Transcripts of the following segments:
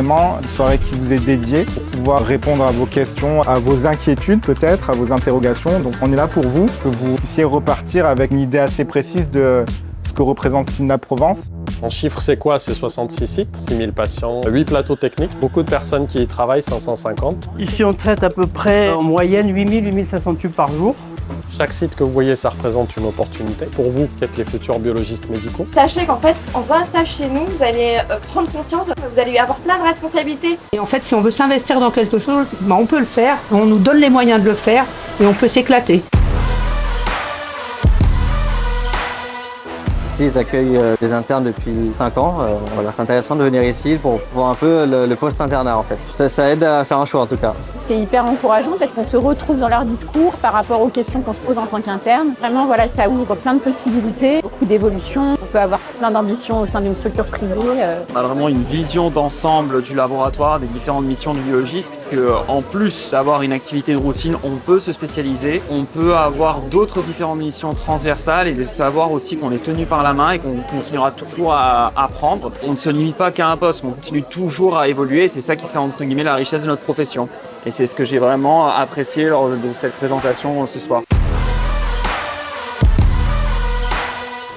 vraiment une soirée qui vous est dédiée pour pouvoir répondre à vos questions, à vos inquiétudes peut-être, à vos interrogations. Donc on est là pour vous, que vous puissiez repartir avec une idée assez précise de ce que représente Synlab Provence. En chiffres, c'est quoi? C'est 66 sites, 6000 patients, 8 plateaux techniques, beaucoup de personnes qui y travaillent, 550. Ici, on traite à peu près en moyenne 8000-8500 tubes par jour. Chaque site que vous voyez, ça représente une opportunité pour vous qui êtes les futurs biologistes médicaux. Sachez qu'en fait, en faisant un stage chez nous, vous allez prendre conscience, vous allez avoir plein de responsabilités. Et en fait, si on veut s'investir dans quelque chose, on peut le faire, on nous donne les moyens de le faire et on peut s'éclater. Ici, ils accueillent des internes depuis 5 ans. Voilà, c'est intéressant de venir ici pour voir un peu le post-internat en fait. Ça aide à faire un choix en tout cas. C'est hyper encourageant parce qu'on se retrouve dans leur discours par rapport aux questions qu'on se pose en tant qu'interne. Vraiment, voilà, ça ouvre plein de possibilités, beaucoup d'évolutions. On peut avoir plein d'ambitions au sein d'une structure privée. On a vraiment une vision d'ensemble du laboratoire, des différentes missions du biologiste. En plus d'avoir une activité de routine, on peut se spécialiser, on peut avoir d'autres différentes missions transversales et de savoir aussi qu'on est tenu par la main et qu'on continuera toujours à apprendre. On ne se limite pas qu'à un poste, on continue toujours à évoluer. C'est ça qui fait entre guillemets la richesse de notre profession. Et c'est ce que j'ai vraiment apprécié lors de cette présentation ce soir.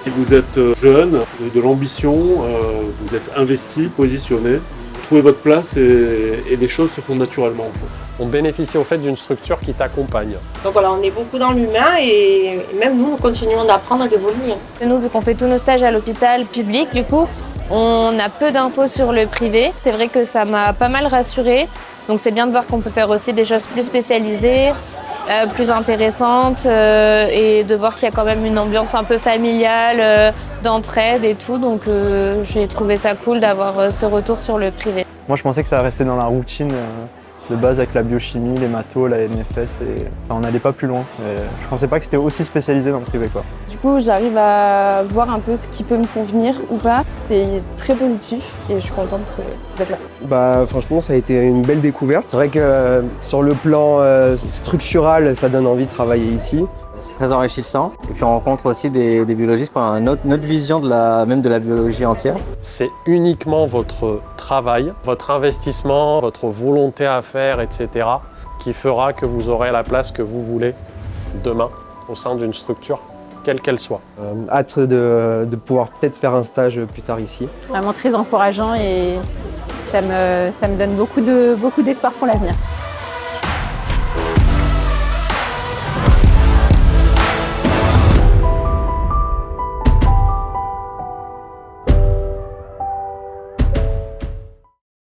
Si vous êtes jeune, vous avez de l'ambition, vous êtes investi, positionné, vous trouvez votre place et les choses se font naturellement. En fait. On bénéficie au fait d'une structure qui t'accompagne. Donc voilà, on est beaucoup dans l'humain et même nous, nous continuons d'apprendre et d'évoluer. Nous, vu qu'on fait tous nos stages à l'hôpital public, du coup, on a peu d'infos sur le privé. C'est vrai que ça m'a pas mal rassurée. Donc c'est bien de voir qu'on peut faire aussi des choses plus spécialisées, plus intéressantes et de voir qu'il y a quand même une ambiance un peu familiale, d'entraide et tout. Donc j'ai trouvé ça cool d'avoir ce retour sur le privé. Moi je pensais que ça restait dans la routine de base avec la biochimie, les mathos, la NFS et on n'allait pas plus loin. Je pensais pas que c'était aussi spécialisé dans le privé quoi. Du coup, j'arrive à voir un peu ce qui peut me convenir ou pas. C'est très positif et je suis contente d'être là. Franchement, ça a été une belle découverte. C'est vrai que sur le plan structural, ça donne envie de travailler ici. C'est très enrichissant. Et puis on rencontre aussi des biologistes qui ont une autre vision de la biologie entière. C'est uniquement votre travail, votre investissement, votre volonté à faire, etc. qui fera que vous aurez la place que vous voulez demain au sein d'une structure, quelle qu'elle soit. Hâte de pouvoir peut-être faire un stage plus tard ici. Vraiment très encourageant et ça me donne beaucoup d'espoir pour l'avenir.